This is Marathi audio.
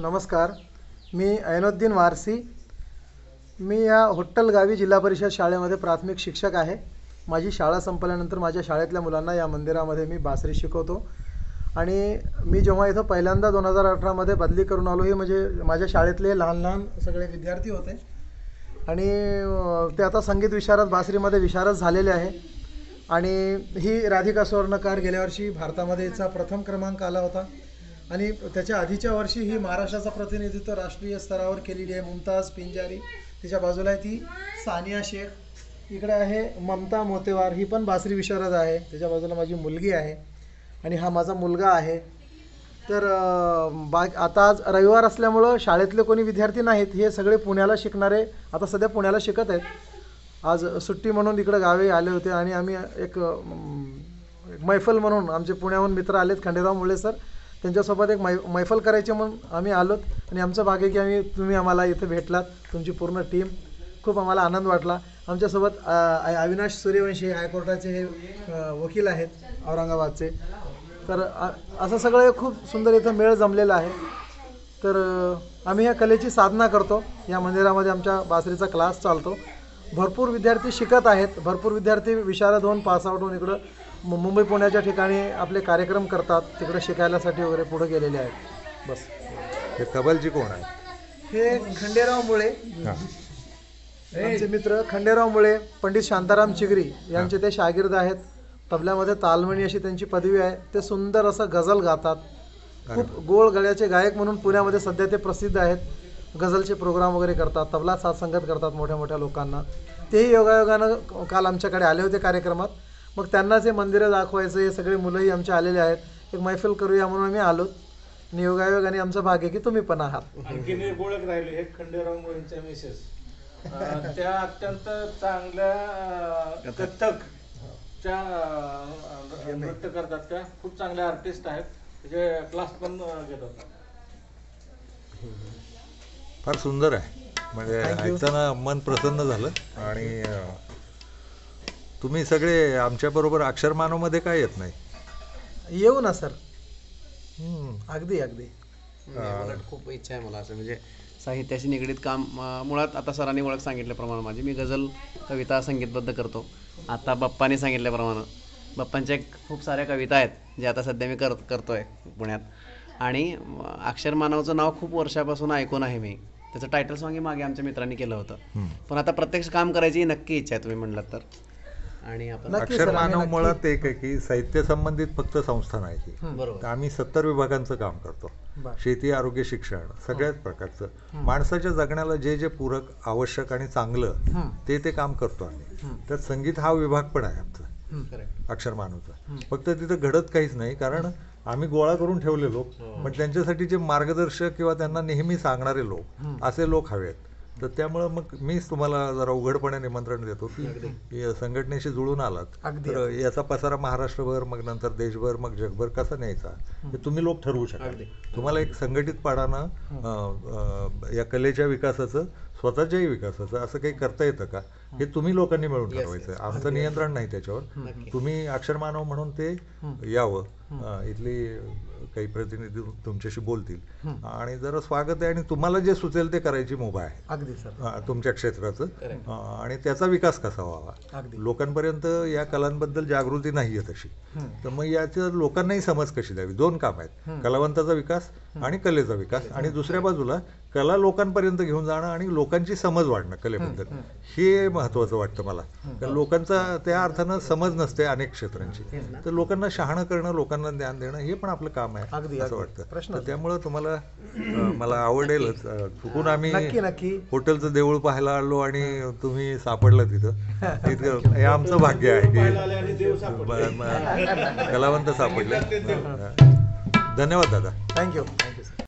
नमस्कार. मी ऐनुद्दीन वारसी. मी या होट्टल गावी जिल्हा परिषद शाळेमध्ये प्राथमिक शिक्षक आहे. माझी शाळा संपल्यानंतर माझ्या शाळेतल्या मुलांना या मंदिरामध्ये मी बासरी शिकवतो. आणि मी जेव्हा इथं पहिल्यांदा 2018 बदली करून आलो, हे म्हणजे माझ्या शाळेतले लहान लहान सगळे विद्यार्थी होते आणि ते आता संगीत विशारद बासरीमध्ये विशारद झालेले आहे. आणि ही राधिका सुवर्णकार गेल्या वर्षी भारतामध्ये हिचा प्रथम क्रमांक आला होता आणि त्याच्या आधीच्या वर्षी ही महाराष्ट्राचं प्रतिनिधित्व राष्ट्रीय स्तरावर केलेली आहे. मुमताज पिंजारी तिच्या बाजूला आहे, ती सानिया शेख. इकडे आहे ममता मोतेवार, ही पण बासरी विशारद आहे. त्याच्या बाजूला माझी मुलगी आहे आणि हा माझा मुलगा आहे. तर आता आज रविवार असल्यामुळं शाळेतले कोणी विद्यार्थी नाहीत, हे सगळे पुण्याला शिकणारे आता सध्या पुण्याला शिकत आहेत. आज सुट्टी म्हणून इकडे गावी आले होते आणि आम्ही एक मैफल म्हणून आमचे पुण्याहून मित्र आलेत, खंडेराव मुळे सर, त्यांच्यासोबत एक मैफल करायची म्हणून आम्ही आलोत. आणि आमचं भाग्य की तुम्ही आम्हाला इथे भेटलात, तुमची पूर्ण टीम. खूप आम्हाला आनंद वाटला. आमच्यासोबत अविनाश सूर्यवंशी हायकोर्टाचे हे वकील आहेत औरंगाबादचे. तर असं सगळं खूप सुंदर इथं मेळ जमलेला आहे. तर आम्ही ह्या कलेची साधना करतो. या मंदिरामध्ये आमच्या बासरीचा क्लास चालतो. भरपूर विद्यार्थी शिकत आहेत. भरपूर विद्यार्थी विशारद होऊन पासआउट होऊन इकडं मुंबई पुण्याच्या ठिकाणी आपले कार्यक्रम करतात, तिकडे शिकायलासाठी वगैरे पुढे गेलेले आहेत. बस. हे तबलजी कोण आहे? हे खंडेराव मुळे, आमचे मित्र खंडेराव मुळे, पंडित शांताराम चिगरी यांचे ते शागिर्द आहेत. तबल्यामध्ये तालमणी अशी त्यांची पदवी आहे. ते सुंदर असं गझल गातात. खूप गोळ गळ्याचे गायक म्हणून पुण्यामध्ये सध्या ते प्रसिद्ध आहेत. गझलचे प्रोग्राम वगैरे करतात, तबला साथ संगत करतात मोठ्या मोठ्या लोकांना. तेही योगायोगानं काल आमच्याकडे आले होते कार्यक्रमात. मग त्यांनाच हे मंदिरं दाखवायचं, हे सगळे मुलंही आमचे आलेले आहेत. एक मैफिल करूया म्हणून आम्ही आलो. आणि योगायोगाने आमचं भाग्य की तुम्ही पण आहात. आणखीन एक ओळख राहिली, हे खंडेराव मुळेंच्या मिसेस, त्या अत्यंत चांगल्या कथ्थकच्या नृत्य करतात. त्या खूप चांगल्या आर्टिस्ट आहेत, त्याचे क्लास पण घेतात. फार सुंदर आहे, म्हणजे ऐकताना मन प्रसन्न झालं. आणि तुम्ही सगळे आमच्याबरोबर अक्षरमानवमध्ये काय येत नाही? येऊ ना सर. अगदी अगदी. खूप इच्छा आहे मला असं, म्हणजे साहित्याशी निगडीत काम. मुळात आता सरांनी ओळख सांगितल्याप्रमाणे माझी, मी गझल कविता संगीतबद्ध करतो. आता बाप्पाने सांगितल्याप्रमाणे बाप्पांच्या खूप साऱ्या कविता आहेत जे आता सध्या मी करतोय पुण्यात. आणि अक्षरमानवचं नाव खूप वर्षापासून ऐकून आहे मी. त्याचं टायटल सॉंग मागे आमच्या मित्रांनी केलं होतं, पण आता प्रत्यक्ष काम करायची नक्की इच्छा आहे तुम्ही म्हणलात तर. आणि आपण अक्षरमानव मुळात एक आहे की साहित्य संबंधित फक्त संस्था नाही ही. बरोबर. आम्ही 70 विभागांचं काम करतो. शेती, आरोग्य, शिक्षण, सगळ्याच प्रकारचं माणसाच्या जगण्याला जे जे पूरक, आवश्यक आणि चांगलं ते काम करतो आम्ही. त्यात संगीत हा विभाग पण आहे आमचा अक्षरमानवचा. फक्त तिथं घडत काहीच नाही, कारण आम्ही गोळा करून ठेवले लोक, पण त्यांच्यासाठी जे मार्गदर्शक किंवा त्यांना नेहमी सांगणारे लोक, असे लोक हवेत. तर त्यामुळं मग मीच तुम्हाला जरा उघडपणे निमंत्रण देतो की संघटनेशी जुळून आलात तर याचा पसारा महाराष्ट्रभर, मग नंतर देशभर, मग जगभर कसा न्यायचा हे तुम्ही लोक ठरवू शकाल. तुम्हाला एक संघटित पाडानं या कलेच्या विकासाचं, स्वतःच्याही विकासाचं असं काही करता येतं का, हे तुम्ही लोकांनी मिळून ठरवायचं. आमचं नियंत्रण नाही त्याच्यावर. तुम्ही अक्षरमानव म्हणून ते यावं, इथली काही प्रतिनिधी तुमच्याशी बोलतील आणि जरा स्वागत आहे. आणि तुम्हाला जे सुचेल ते करायची मुभा आहे अगदी सर, तुमच्या क्षेत्राचं. आणि त्याचा विकास कसा व्हावा, लोकांपर्यंत या कलांबद्दल जागृती नाही आहे तशी, तर मग याच्या लोकांनाही समज कशी द्यावी. दोन काम आहेत, कलावंताचा विकास आणि कलेचा विकास. आणि दुसऱ्या बाजूला कला लोकांपर्यंत घेऊन जाणं आणि लोकांची समज वाढणं कलेबद्दल, हे महत्त्वाचं वाटतं मला. कारण लोकांचा त्या अर्थानं समज नसते अनेक क्षेत्रांची, तर लोकांना शहाणं करणं, लोकांना ज्ञान देणं हे पण आपलं काम आहे असं वाटतं. त्यामुळं तुम्हाला मला आवडेलच. चुकून आम्ही हॉटेलचं देऊळ पाहायला आलो आणि तुम्ही सापडला तिथं, हे आमचं भाग्य आहे की कलावंत सापडले. धन्यवाद दादा. थँक्यू. Thank you sir.